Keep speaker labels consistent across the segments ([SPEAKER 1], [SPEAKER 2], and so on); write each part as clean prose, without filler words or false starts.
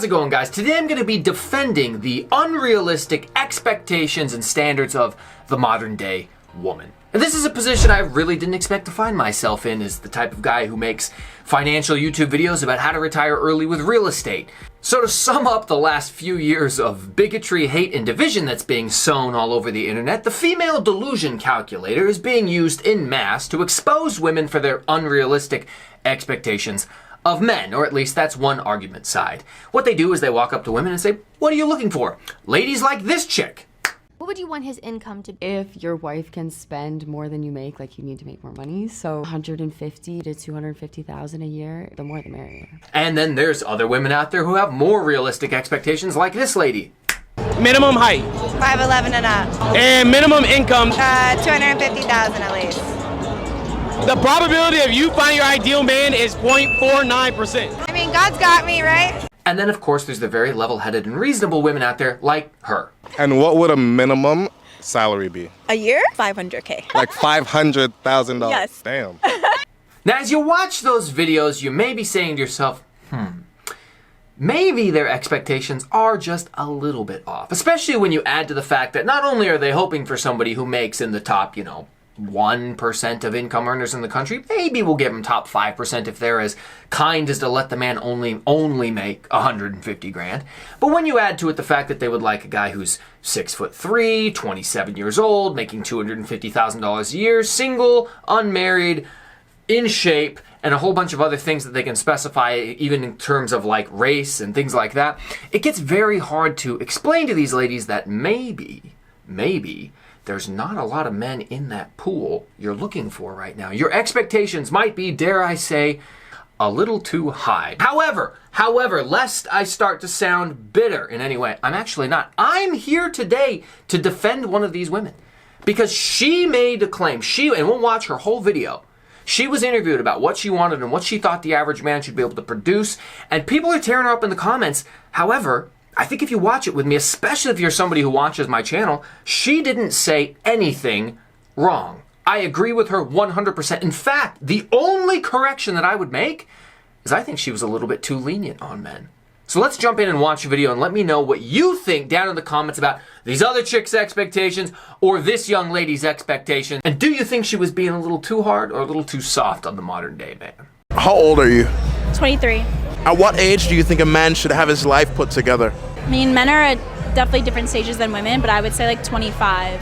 [SPEAKER 1] How's it going, guys? Today I'm going to be defending the unrealistic expectations and standards of the modern day woman. And this is a position I really didn't expect to find myself in, as the type of guy who makes financial YouTube videos about how to retire early with real estate. So to sum up the last few years of bigotry, hate, and division that's being sown all over the internet, the female delusion calculator is being used en masse to expose women for their unrealistic expectations of men, or at least that's one argument side. What they do is they walk up to women and say, "What are you looking for? Ladies like this chick."
[SPEAKER 2] What would you want his income to be?
[SPEAKER 3] If your wife can spend more than you make, like you need to make more money. So 150 to 250,000 a year, the more the merrier.
[SPEAKER 1] And then there's other women out there who have more realistic expectations, like this lady.
[SPEAKER 4] Minimum height.
[SPEAKER 5] 5'11" and up.
[SPEAKER 4] And minimum income.
[SPEAKER 5] 250,000 at least.
[SPEAKER 4] The probability of you finding your ideal man is 0.49%.
[SPEAKER 5] I mean, God's got me, right?
[SPEAKER 1] And then, of course, there's the very level-headed and reasonable women out there like her.
[SPEAKER 6] And what would a minimum salary be?
[SPEAKER 5] A year? 500K.
[SPEAKER 6] Like $500,000?
[SPEAKER 5] Yes.
[SPEAKER 6] Damn.
[SPEAKER 1] Now, as you watch those videos, you may be saying to yourself, maybe their expectations are just a little bit off. Especially when you add to the fact that not only are they hoping for somebody who makes in the top, 1% of income earners in the country, maybe we'll give them top 5% if they're as kind as to let the man only make 150 grand. But when you add to it the fact that they would like a guy who's 6'3", 27 years old, making $250,000 a year, single, unmarried, in shape, and a whole bunch of other things that they can specify, even in terms of like race and things like that, it gets very hard to explain to these ladies that maybe there's not a lot of men in that pool you're looking for right now. Your expectations might be, dare I say, a little too high. However, lest I start to sound bitter in any way, I'm actually not. I'm here today to defend one of these women because she made a claim. And we'll watch her whole video. She was interviewed about what she wanted and what she thought the average man should be able to produce, and people are tearing her up in the comments. However, I think if you watch it with me, especially if you're somebody who watches my channel, she didn't say anything wrong. I agree with her 100%. In fact, the only correction that I would make is I think she was a little bit too lenient on men. So let's jump in and watch the video and let me know what you think down in the comments about these other chicks' expectations or this young lady's expectations. And do you think she was being a little too hard or a little too soft on the modern day man?
[SPEAKER 6] How old are you?
[SPEAKER 5] 23.
[SPEAKER 7] At what age do you think a man should have his life put together?
[SPEAKER 8] I mean, men are at definitely different stages than women, but I would say like 25.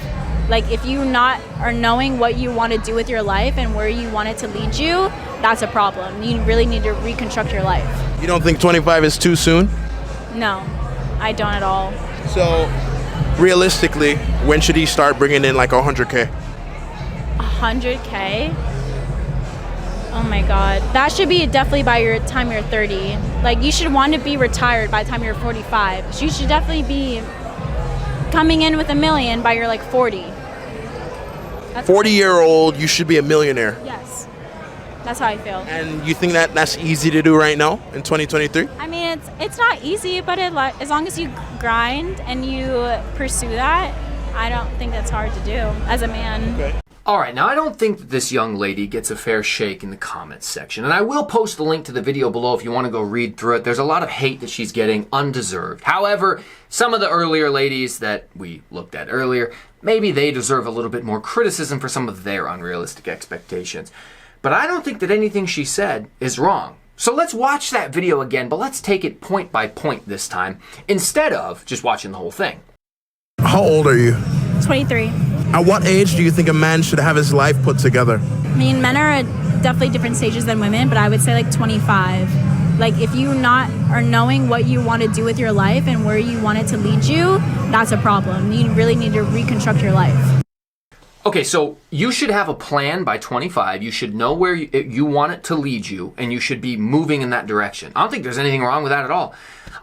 [SPEAKER 8] Like if you are knowing what you want to do with your life and where you want it to lead you, that's a problem. You really need to reconstruct your life.
[SPEAKER 7] You don't think 25 is too soon?
[SPEAKER 8] No, I don't at all.
[SPEAKER 7] So, realistically, when should he start bringing in like 100K?
[SPEAKER 8] 100K? Oh my God. That should be definitely by your time you're 30. Like you should want to be retired by the time you're 45. So you should definitely be coming in with $1 million by your like 40.
[SPEAKER 7] 40-year-old, you should be a millionaire.
[SPEAKER 8] Yes. That's how I feel.
[SPEAKER 7] And you think that that's easy to do right now in 2023?
[SPEAKER 8] I mean, it's not easy, but as long as you grind and you pursue that, I don't think that's hard to do as a man.
[SPEAKER 7] Okay.
[SPEAKER 1] All right, now I don't think that this young lady gets a fair shake in the comments section, and I will post the link to the video below if you want to go read through it. There's a lot of hate that she's getting, undeserved. However, some of the earlier ladies that we looked at earlier, maybe they deserve a little bit more criticism for some of their unrealistic expectations. But I don't think that anything she said is wrong. So let's watch that video again, but let's take it point by point this time, instead of just watching the whole thing.
[SPEAKER 7] How old are you?
[SPEAKER 8] 23.
[SPEAKER 7] At what age do you think a man should have his life put together?
[SPEAKER 8] I mean, men are at definitely different stages than women, but I would say like 25. Like if you are knowing what you want to do with your life and where you want it to lead you, that's a problem. You really need to reconstruct your life.
[SPEAKER 1] Okay, so you should have a plan by 25. You should know where you want it to lead you, and you should be moving in that direction. I don't think there's anything wrong with that at all.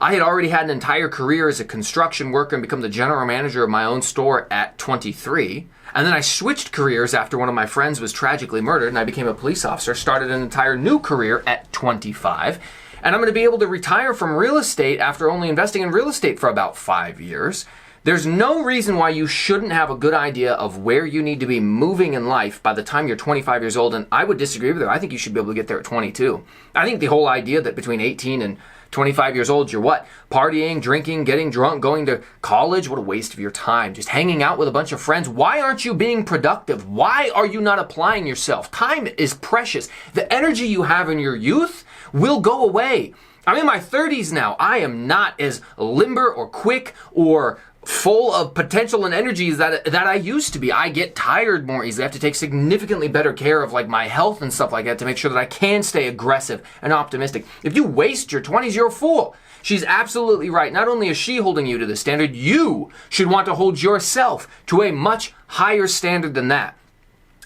[SPEAKER 1] I had already had an entire career as a construction worker and become the general manager of my own store at 23. And then I switched careers after one of my friends was tragically murdered, and I became a police officer, started an entire new career at 25. And I'm going to be able to retire from real estate after only investing in real estate for about 5 years. There's no reason why you shouldn't have a good idea of where you need to be moving in life by the time you're 25 years old, and I would disagree with her. I think you should be able to get there at 22. I think the whole idea that between 18 and 25 years old, you're what? Partying, drinking, getting drunk, going to college? What a waste of your time. Just hanging out with a bunch of friends. Why aren't you being productive? Why are you not applying yourself? Time is precious. The energy you have in your youth will go away. I'm in my 30s now. I am not as limber or quick or full of potential and energies that I used to be. I get tired more easily. I have to take significantly better care of like my health and stuff like that to make sure that I can stay aggressive and optimistic. If you waste your 20s, you're a fool. She's absolutely right. Not only is she holding you to the standard, you should want to hold yourself to a much higher standard than that.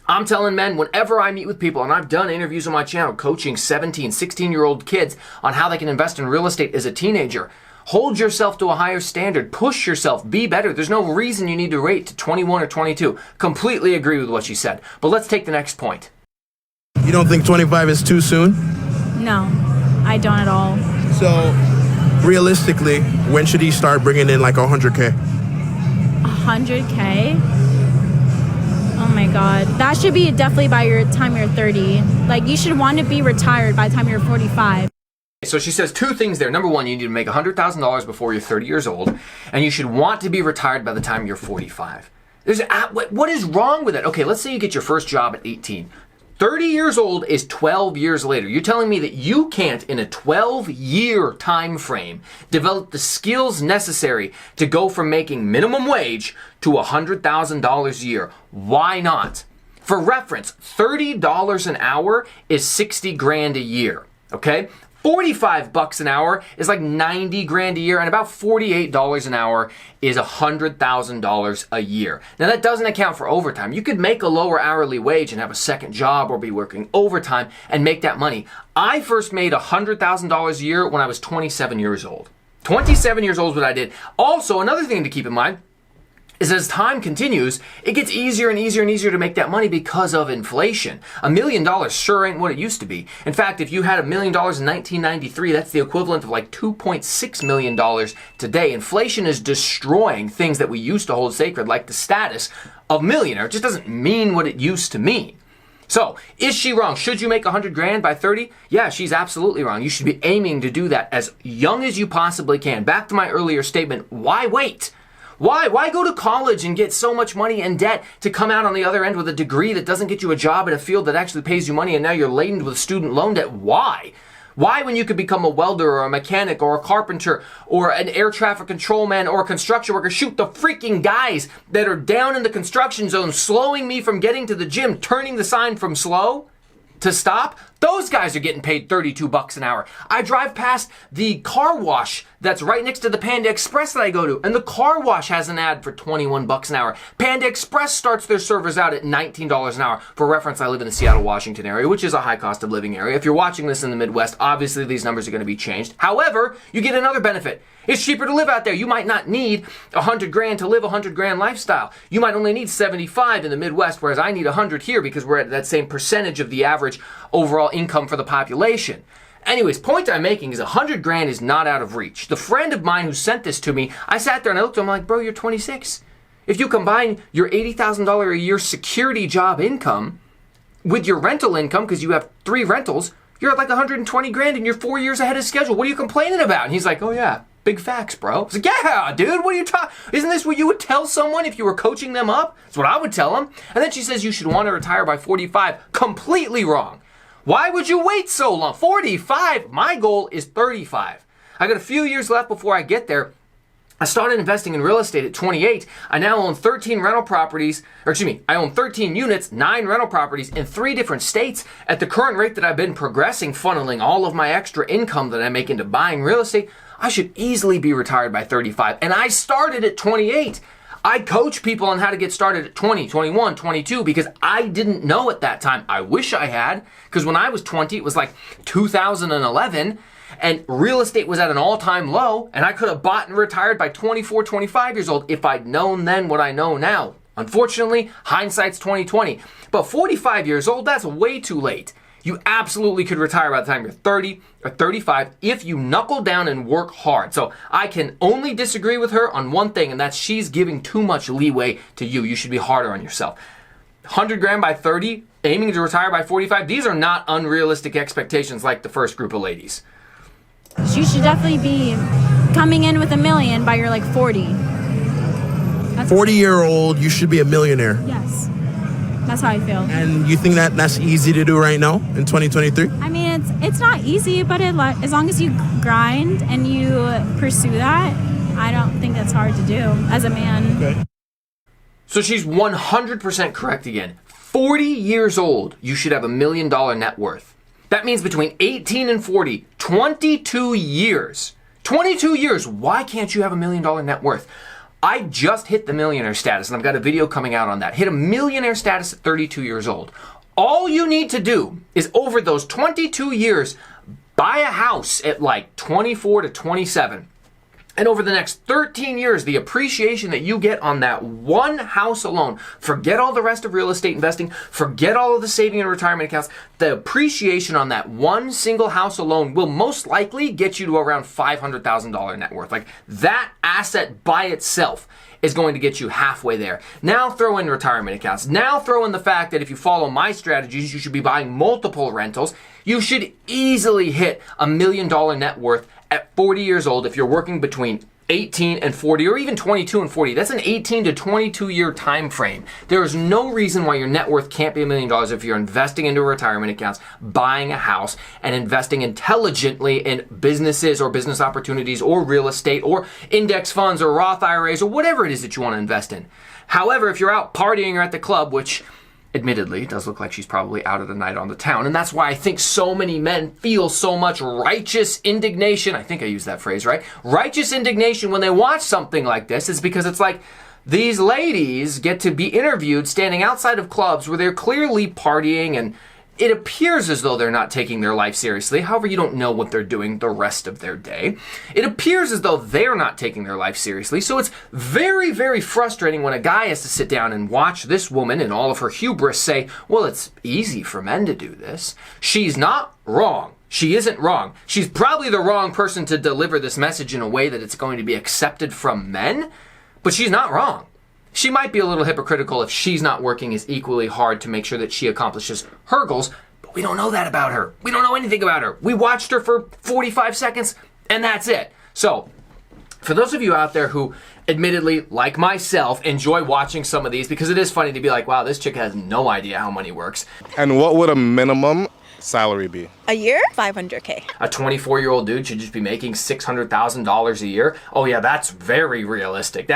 [SPEAKER 1] I'm telling men, whenever I meet with people, and I've done interviews on my channel coaching 17, 16-year-old kids on how they can invest in real estate as a teenager, hold yourself to a higher standard. Push yourself. Be better. There's no reason you need to wait to 21 or 22. Completely agree with what she said. But let's take the next point.
[SPEAKER 7] You don't think 25 is too soon?
[SPEAKER 8] No, I don't at all.
[SPEAKER 7] So, realistically, when should he start bringing in like 100K?
[SPEAKER 8] 100K? Oh my God. That should be definitely by your time you're 30. Like, you should want to be retired by the time you're 45.
[SPEAKER 1] So she says two things there. Number one, you need to make $100,000 before you're 30 years old, and you should want to be retired by the time you're 45. What is wrong with it? Okay, let's say you get your first job at 18. 30 years old is 12 years later. You're telling me that you can't, in a 12-year time frame, develop the skills necessary to go from making minimum wage to $100,000 a year. Why not? For reference, $30 an hour is 60 grand a year, okay? 45 bucks an hour is like 90 grand a year, and about $48 an hour is $100,000 a year. Now that doesn't account for overtime. You could make a lower hourly wage and have a second job or be working overtime and make that money. I first made $100,000 a year when I was 27 years old. 27 years old is what I did. Also, another thing to keep in mind is as time continues, it gets easier and easier and easier to make that money because of inflation. $1 million sure ain't what it used to be. In fact, if you had $1 million in 1993, that's the equivalent of like $2.6 million today. Inflation is destroying things that we used to hold sacred, like the status of millionaire. It just doesn't mean what it used to mean. So, is she wrong? Should you make 100 grand by 30? Yeah, she's absolutely wrong. You should be aiming to do that as young as you possibly can. Back to my earlier statement, why wait? Why go to college and get so much money in debt to come out on the other end with a degree that doesn't get you a job in a field that actually pays you money and now you're laden with student loan debt? Why? Why, when you could become a welder or a mechanic or a carpenter or an air traffic control man or a construction worker? Shoot, the freaking guys that are down in the construction zone slowing me from getting to the gym, turning the sign from slow to stop, those guys are getting paid 32 bucks an hour. I drive past the car wash that's right next to the Panda Express that I go to, and the car wash has an ad for 21 bucks an hour. Panda Express starts their servers out at $19 an hour. For reference, I live in the Seattle, Washington area, which is a high cost of living area. If you're watching this in the Midwest, obviously these numbers are going to be changed. However, you get another benefit. It's cheaper to live out there. You might not need 100 grand to live a 100 grand lifestyle. You might only need 75 in the Midwest, whereas I need 100 here because we're at that same percentage of the average overall income for the population. Anyways, point I'm making is 100 grand is not out of reach. The friend of mine who sent this to me, I sat there and I looked at him like, bro, you're 26. If you combine your $80,000 a year security job income with your rental income, because you have 3 rentals, you're at like 120 grand and you're 4 years ahead of schedule. What are you complaining about? And he's like, oh yeah, big facts, bro. I was like, yeah, dude, what are you talking? Isn't this what you would tell someone if you were coaching them up? That's what I would tell them. And then she says you should want to retire by 45. Completely wrong. Why would you wait so long? 45? My goal is 35. I got a few years left before I get there. I started investing in real estate at 28. I now own 13 rental properties, I own 13 units, 9 rental properties in 3 different states. At the current rate that I've been progressing, funneling all of my extra income that I make into buying real estate, I should easily be retired by 35. And I started at 28. I coach people on how to get started at 20, 21, 22 because I didn't know at that time. I wish I had, because when I was 20, it was like 2011, and real estate was at an all-time low, and I could have bought and retired by 24, 25 years old if I'd known then what I know now. Unfortunately, hindsight's 2020. But 45 years old, that's way too late. You absolutely could retire by the time you're 30 or 35 if you knuckle down and work hard. So I can only disagree with her on one thing, and that's she's giving too much leeway to you. You should be harder on yourself. 100 grand by 30, aiming to retire by 45, these are not unrealistic expectations like the first group of ladies.
[SPEAKER 8] You should definitely be coming in with $1 million by your like 40.
[SPEAKER 7] 40-year-old, you should be a millionaire.
[SPEAKER 8] Yes. That's how I feel.
[SPEAKER 7] And you think that that's easy to do right now in 2023?
[SPEAKER 8] I mean, it's not easy, but as long as you grind and you pursue that, I don't think that's hard to do as a man.
[SPEAKER 7] Okay.
[SPEAKER 1] So she's 100% correct again. 40 years old, you should have $1 million net worth. That means between 18 and 40, 22 years. 22 years, why can't you have $1 million net worth? I just hit the millionaire status, and I've got a video coming out on that. Hit a millionaire status at 32 years old. All you need to do is over those 22 years, buy a house at like 24 to 27. And over the next 13 years, the appreciation that you get on that one house alone, forget all the rest of real estate investing, forget all of the saving and retirement accounts, the appreciation on that one single house alone will most likely get you to around $500,000 net worth. Like that asset by itself is going to get you halfway there. Now throw in retirement accounts. Now throw in the fact that if you follow my strategies, you should be buying multiple rentals. You should easily hit $1 million net worth at 40 years old if you're working between 18 and 40 or even 22 and 40. That's an 18 to 22 year time frame. There is no reason why your net worth can't be $1 million if you're investing into retirement accounts, buying a house, and investing intelligently in businesses or business opportunities or real estate or index funds or Roth IRAs or whatever it is that you want to invest in. However, if you're out partying or at the club, which admittedly, it does look like she's probably out of the night on the town. And that's why I think so many men feel so much righteous indignation. I think I used that phrase, right? Righteous indignation when they watch something like this is because it's like these ladies get to be interviewed standing outside of clubs where they're clearly partying and it appears as though they're not taking their life seriously. However, you don't know what they're doing the rest of their day. It appears as though they're not taking their life seriously. So it's very, very frustrating when a guy has to sit down and watch this woman in all of her hubris say, well, it's easy for men to do this. She's not wrong. She isn't wrong. She's probably the wrong person to deliver this message in a way that it's going to be accepted from men, but she's not wrong. She might be a little hypocritical if she's not working as equally hard to make sure that she accomplishes her goals, but we don't know that about her. We don't know anything about her. We watched her for 45 seconds, and that's it. So, for those of you out there who, admittedly, like myself, enjoy watching some of these, because it is funny to be like, wow, this chick has no idea how money works.
[SPEAKER 6] And what would a minimum salary be?
[SPEAKER 5] A year? 500K.
[SPEAKER 1] A 24-year-old dude should just be making $600,000 a year. Oh yeah, that's very realistic.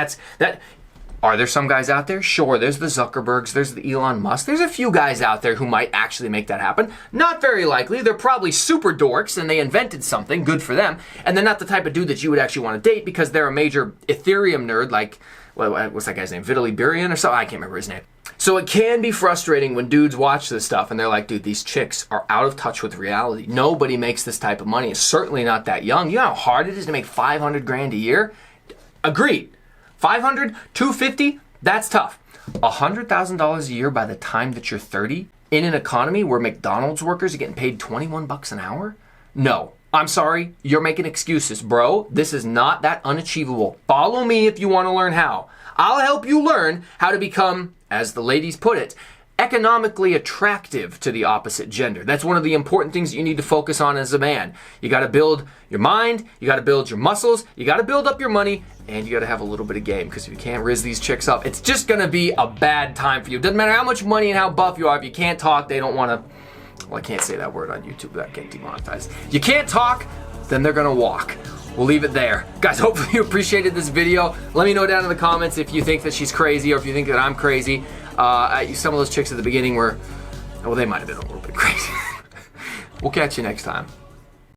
[SPEAKER 1] Are there some guys out there? Sure, there's the Zuckerbergs, there's the Elon Musk. There's a few guys out there who might actually make that happen. Not very likely. They're probably super dorks and they invented something, good for them. And they're not the type of dude that you would actually want to date because they're a major Ethereum nerd like, what's that guy's name? Vitaly Burian or something? I can't remember his name. So it can be frustrating when dudes watch this stuff and they're like, dude, these chicks are out of touch with reality. Nobody makes this type of money. It's certainly not that young. You know how hard it is to make 500 grand a year? Agreed. 500, 250, that's tough. $100,000 a year by the time that you're 30 in an economy where McDonald's workers are getting paid 21 bucks an hour? No, I'm sorry, you're making excuses, bro. This is not that unachievable. Follow me if you want to learn how. I'll help you learn how to become, as the ladies put it, economically attractive to the opposite gender. That's one of the important things that you need to focus on as a man. You got to build your mind, you got to build your muscles, you got to build up your money, and you got to have a little bit of game, because if you can't riz these chicks up, it's just going to be a bad time for you. Doesn't matter how much money and how buff you are, if you can't talk, they don't want to, well, I can't say that word on YouTube, that get demonetized. You can't talk, then they're going to walk. We'll leave it there. Guys, hopefully you appreciated this video. Let me know down in the comments if you think that she's crazy or if you think that I'm crazy. Some of those chicks at the beginning were, well, they might have been a little bit crazy. We'll catch you next time.